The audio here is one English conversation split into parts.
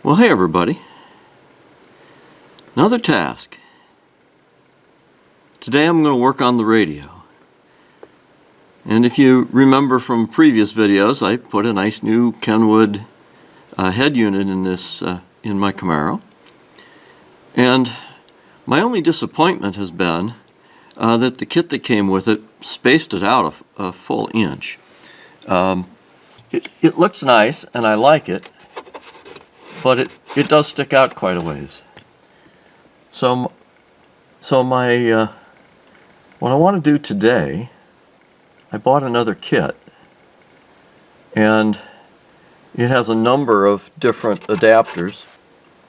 Well, hey everybody. Another task. Today I'm going to work on the radio. And if you remember from previous videos, I put a nice new Kenwood head unit in this in my Camaro. And my only disappointment has been that the kit that came with it spaced it out a full inch. It looks nice and I like it, but it does stick out quite a ways. So my what I want to do today, I bought another kit, and it has a number of different adapters.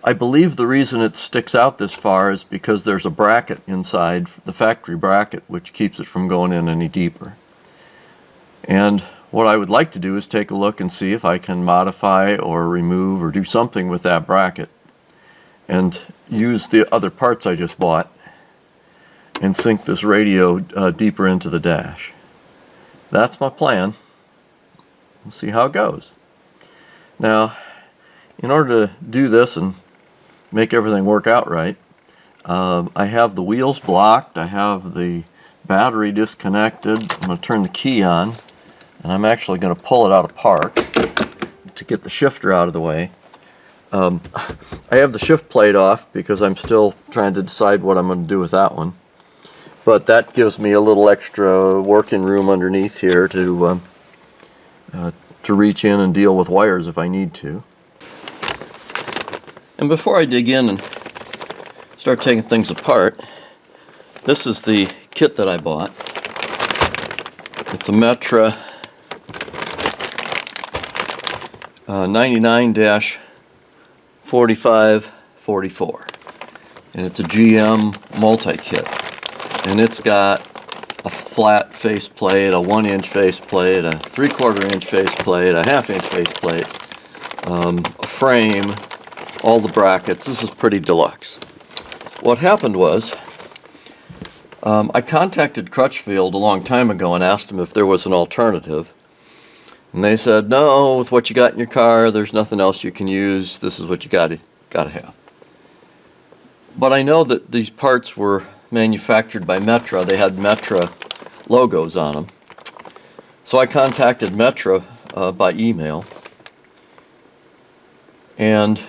I believe the reason it sticks out this far is because there's a bracket inside, the factory bracket, which keeps it from going in any deeper. And what I would like to do is take a look and see if I can modify or remove or do something with that bracket and use the other parts I just bought and sink this radio deeper into the dash. That's my plan. We'll see how it goes. Now, in order to do this and make everything work out right, I have the wheels blocked, I have the battery disconnected. I'm going to turn the key on, and I'm actually going to pull it out of park to get the shifter out of the way. I have the shift plate off because I'm still trying to decide what I'm going to do with that one. But that gives me a little extra working room underneath here to reach in and deal with wires if I need to. And before I dig in and start taking things apart, this is the kit that I bought. It's a Metra 99-4544, and it's a GM multi-kit, and it's got a flat faceplate, a 1-inch faceplate, a 3/4-inch faceplate, a 1/2-inch faceplate, a frame, all the brackets. This is pretty deluxe. What happened was I contacted Crutchfield a long time ago and asked them if there was an alternative. And they said, no, with what you got in your car, there's nothing else you can use. This is what you gotta have. But I know that these parts were manufactured by Metra. They had Metra logos on them. So I contacted Metra by email and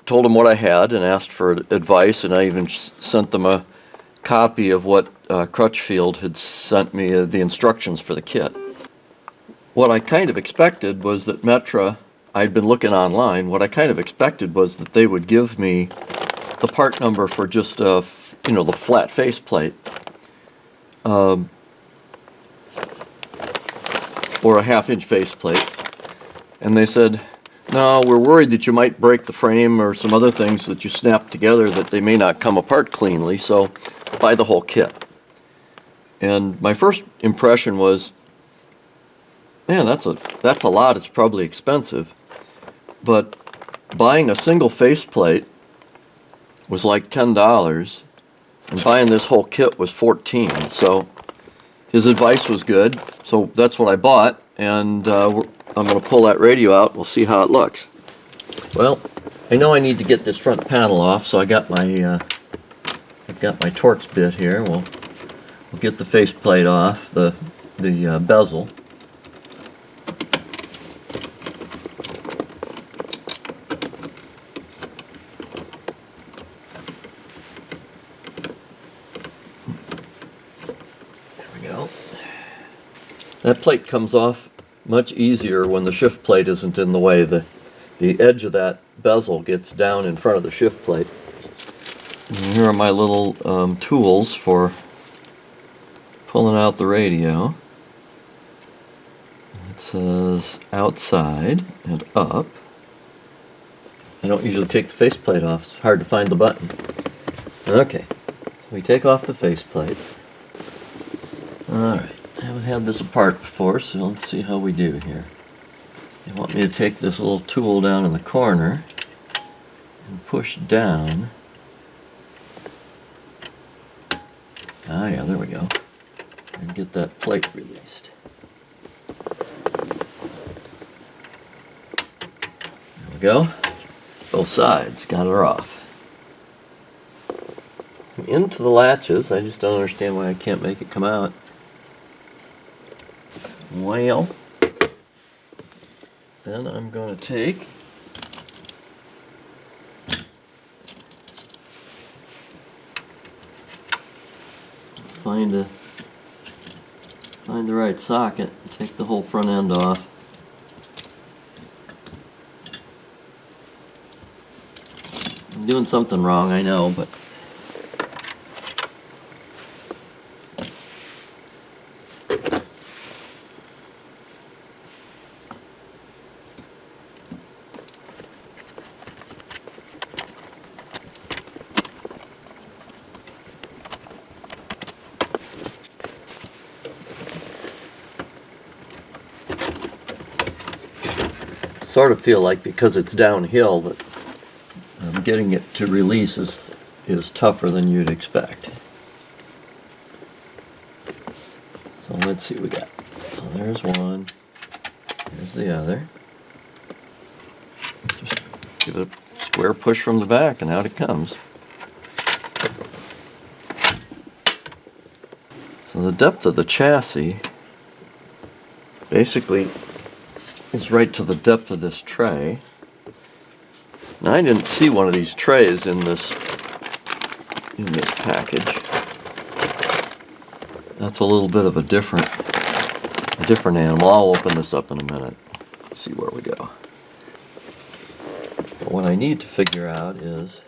told them what I had and asked for advice, and I even sent them a copy of what Crutchfield had sent me, the instructions for the kit. What I kind of expected was that Metra, I'd been looking online, what I kind of expected was that they would give me the part number for just, the flat faceplate, or a 1/2-inch faceplate. And they said, no, we're worried that you might break the frame or some other things that you snap together that they may not come apart cleanly, so buy the whole kit. And my first impression was, man, that's a lot. It's probably expensive. But buying a single faceplate was like $10, and buying this whole kit was $14. So his advice was good. So that's what I bought, and I'm going to pull that radio out. We'll see how it looks. Well, I know I need to get this front panel off, so I've got my Torx bit here. We'll get the faceplate off, the bezel. That plate comes off much easier when the shift plate isn't in the way. The edge of that bezel gets down in front of the shift plate. And here are my little tools for pulling out the radio. It says outside and up. I don't usually take the faceplate off. It's hard to find the button. Okay, so we take off the faceplate. Alright. I haven't had this apart before, so let's see how we do here. They want me to take this little tool down in the corner and push down. Ah yeah, there we go. And get that plate released. There we go. Both sides, got her off. Into the latches, I just don't understand why I can't make it come out. Well, then I'm going to take find the right socket, take the whole front end off. I'm doing something wrong, I know, but sort of feel like because it's downhill that getting it to release is tougher than you'd expect. So let's see what we got. So there's one, there's the other. Just give it a square push from the back and out it comes. So the depth of the chassis basically is right to the depth of this tray. Now I didn't see one of these trays in this package. That's a little bit of a different animal. I'll open this up in a minute. See where we go. But what I need to figure out is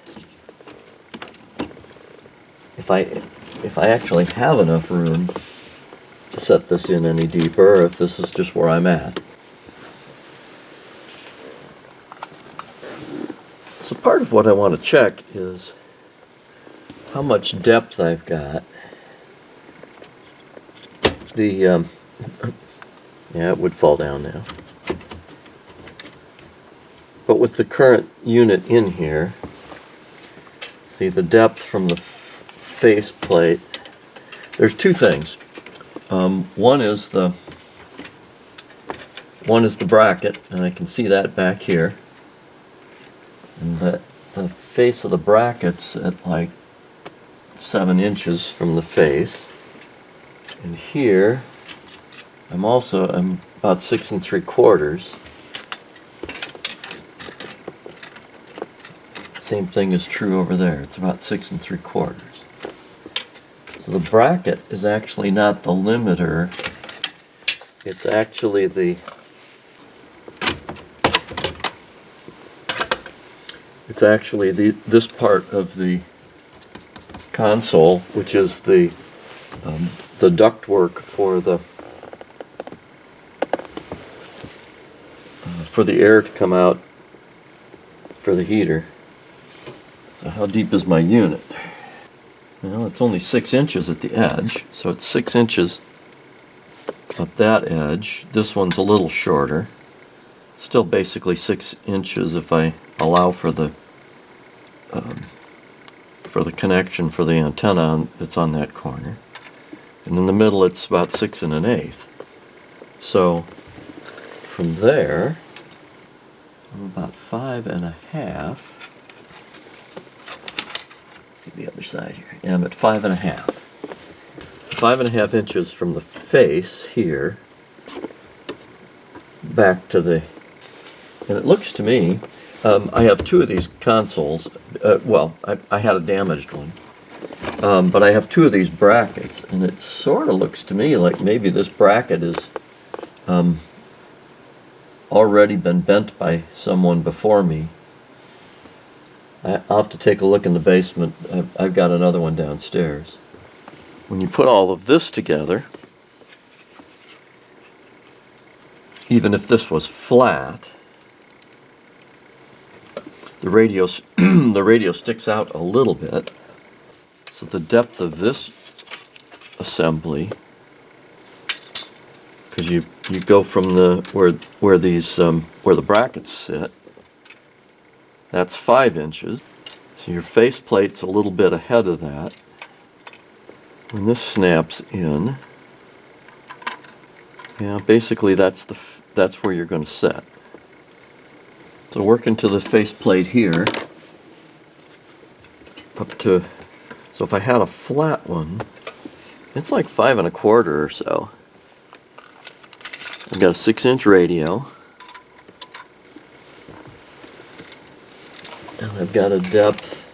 if I actually have enough room to set this in any deeper, or if this is just where I'm at. So part of what I want to check is how much depth I've got. Yeah, it would fall down now. But with the current unit in here, see the depth from the faceplate. There's two things. One is the bracket, and I can see that back here. And the face of the bracket's at like 7 inches from the face. And here, I'm about 6 3/4. Same thing is true over there. It's about 6 3/4. So the bracket is actually not the limiter. It's actually this part of the console, which is the ductwork for the air to come out for the heater. So how deep is my unit? Well, it's only 6 inches at the edge, so it's 6 inches at that edge. This one's a little shorter. Still basically 6 inches if I allow for the connection for the antenna that's on that corner. And in the middle it's about 6 1/8. So from there, I'm about 5 1/2. Let's see the other side here. Yeah, I'm at 5 1/2. 5 1/2 inches from the face here back to the, and it looks to me, I have two of these consoles. Well, I had a damaged one. But I have two of these brackets, and it sort of looks to me like maybe this bracket is already been bent by someone before me. I'll have to take a look in the basement. I've got another one downstairs. When you put all of this together, even if this was flat, the radio sticks out a little bit. So the depth of this assembly, because you go from where the brackets sit, that's 5 inches. So your faceplate's a little bit ahead of that. When this snaps in, yeah, basically that's where you're going to set. So working to the faceplate here, up to, so if I had a flat one, it's like 5 1/4 or so. I've got a 6-inch radio, and I've got a depth,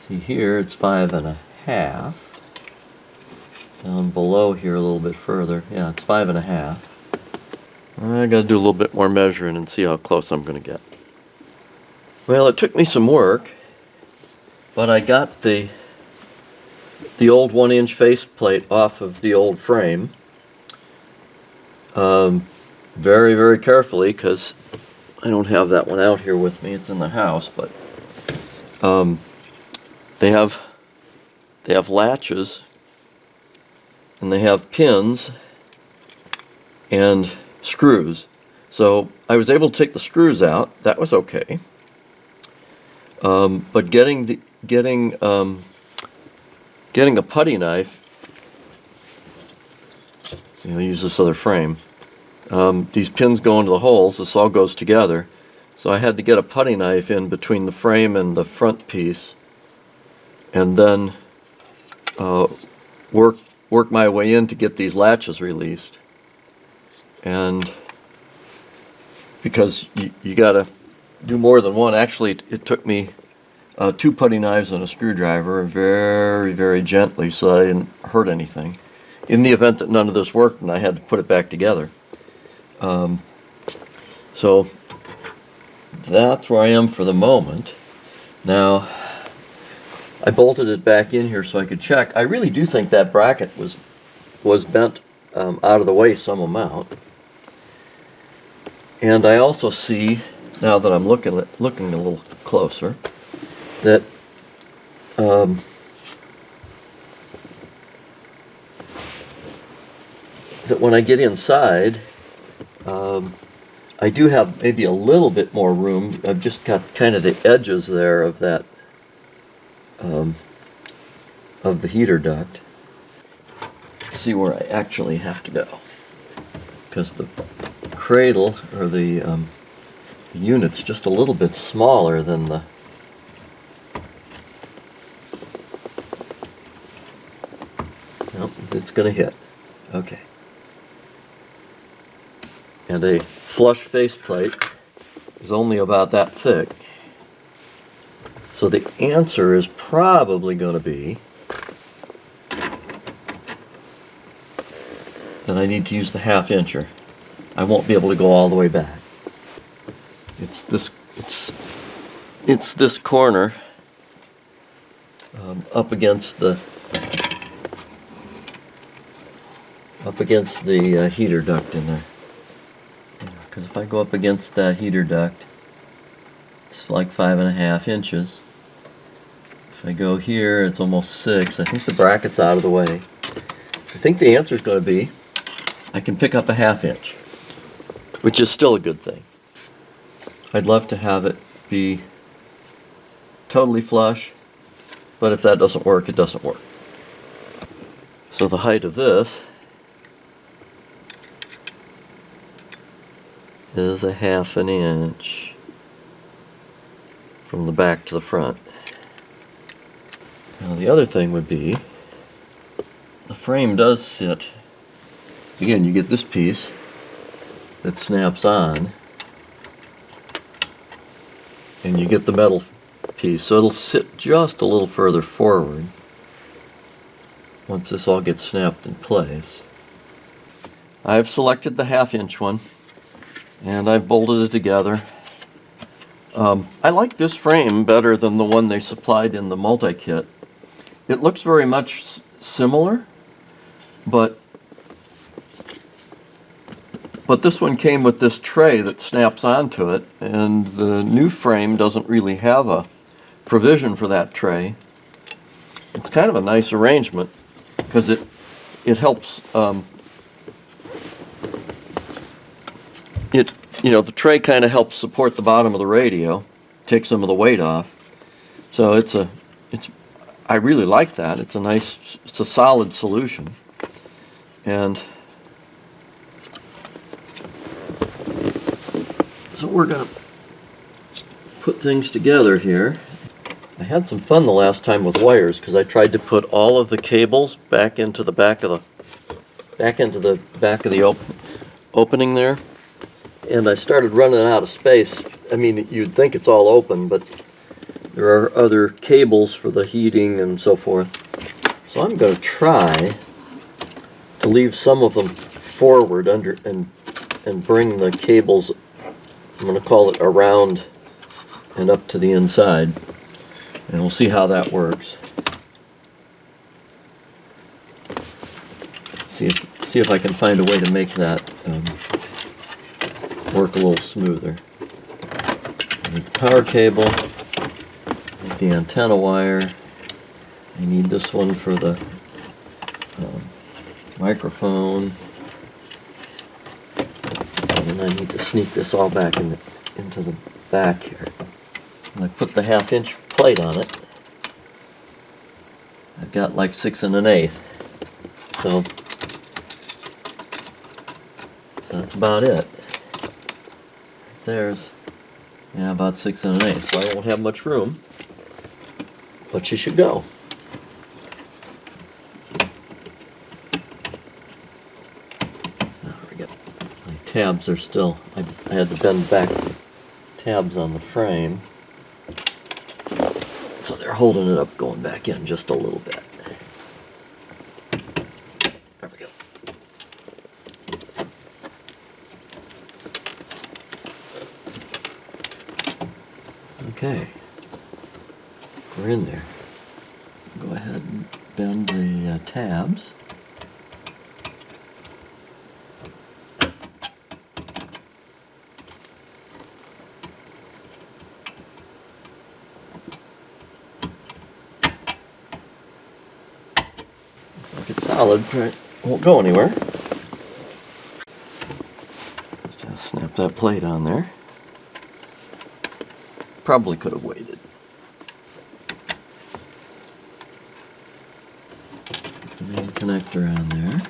see here it's 5 1/2, down below here a little bit further, yeah, it's 5 1/2. I gotta do a little bit more measuring and see how close I'm gonna get. Well, it took me some work, but I got the old 1-inch faceplate off of the old frame very, very carefully, because I don't have that one out here with me. It's in the house, but they have latches, and they have pins and screws. So I was able to take the screws out. That was okay. But getting a putty knife. See, I'll use this other frame. These pins go into the holes. This all goes together. So I had to get a putty knife in between the frame and the front piece, and then work my way in to get these latches released. And because you got to do more than one. Actually, it took me 2 putty knives and a screwdriver, very, very gently, so that I didn't hurt anything, in the event that none of this worked and I had to put it back together. So that's where I am for the moment. Now, I bolted it back in here so I could check. I really do think that bracket was bent out of the way some amount. And I also see, now that I'm looking a little closer, that that when I get inside, I do have maybe a little bit more room. I've just got kind of the edges there of that of the heater duct. Let's see where I actually have to go, because the cradle, or the unit's just a little bit smaller than the nope, it's gonna hit. Okay. And a flush faceplate is only about that thick. So the answer is probably going to be that I need to use the 1/2 incher. I won't be able to go all the way back. It's this corner up against the heater duct in there. Because if I go up against that heater duct, it's like 5 1/2 inches. If I go here, it's almost 6. I think the bracket's out of the way. I think the answer is going to be I can pick up a 1/2 inch, which is still a good thing. I'd love to have it be totally flush, but if that doesn't work, it doesn't work. So the height of this is a 1/2 inch from the back to the front. Now the other thing would be, the frame does sit, again you get this piece that snaps on, and you get the metal piece, so it'll sit just a little further forward once this all gets snapped in place. I've selected the 1/2 inch one, and I've bolted it together. I like this frame better than the one they supplied in the multi-kit. It looks very much similar, but this one came with this tray that snaps onto it, and the new frame doesn't really have a provision for that tray. It's kind of a nice arrangement, because it helps. The tray kind of helps support the bottom of the radio, take some of the weight off. So I really like that. It's a solid solution. And So we're going to put things together here. I had some fun the last time with wires because I tried to put all of the cables back into the back of the opening there, and I started running out of space. I mean, you'd think it's all open, but there are other cables for the heating and so forth. So I'm going to try to leave some of them forward under and bring the cables, I'm going to call it around and up to the inside, and we'll see how that works. See if I can find a way to make that work a little smoother. I need the power cable, I need the antenna wire, I need this one for the microphone, and I need to sneak this all back into the back here. And I put the 1/2 inch plate on it. I've got like 6 1/8, so that's about it. There's, yeah, about 6 1/8, so I won't have much room, but you should go. Tabs are still, I had to bend back tabs on the frame, so they're holding it up going back in just a little bit. There we go. Okay, we're in there. Go ahead and bend the tabs. It's solid, but it won't go anywhere. Just snap that plate on there. Probably could have waited. Put the main connector on there.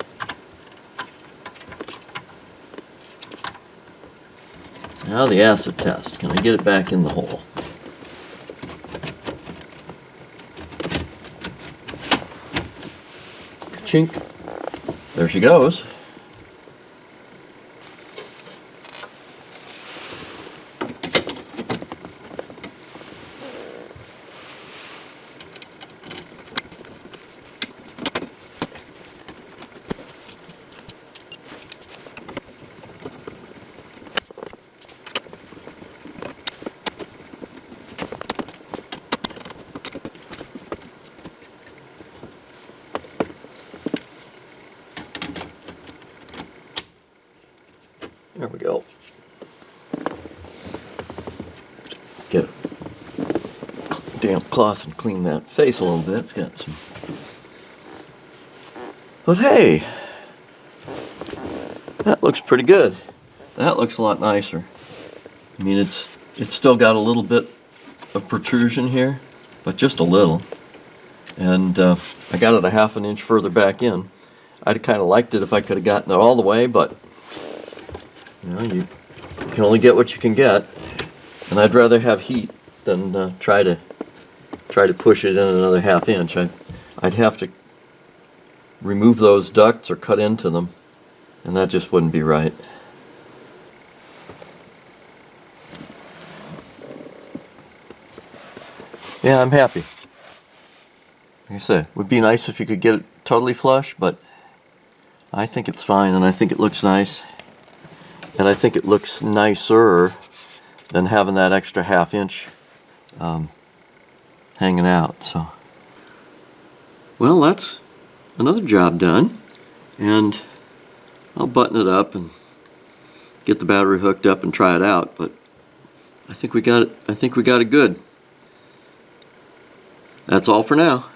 Now the acid test. Can I get it back in the hole? Chink. There she goes. There we go. Get a damp cloth and clean that face a little bit. It's got some. But hey, that looks pretty good. That looks a lot nicer. I mean, it's still got a little bit of protrusion here, but just a little. And I got it a 1/2 inch further back in. I'd kind of liked it if I could have gotten it all the way, but you know, you can only get what you can get, and I'd rather have heat than try to push it in another 1/2 inch. I'd have to remove those ducts or cut into them, and that just wouldn't be right. Yeah, I'm happy. Like I said, it would be nice if you could get it totally flush, but I think it's fine, and I think it looks nice. And I think it looks nicer than having that extra 1/2 inch hanging out. So, well, that's another job done, and I'll button it up and get the battery hooked up and try it out. But I think we got it. I think we got it good. That's all for now.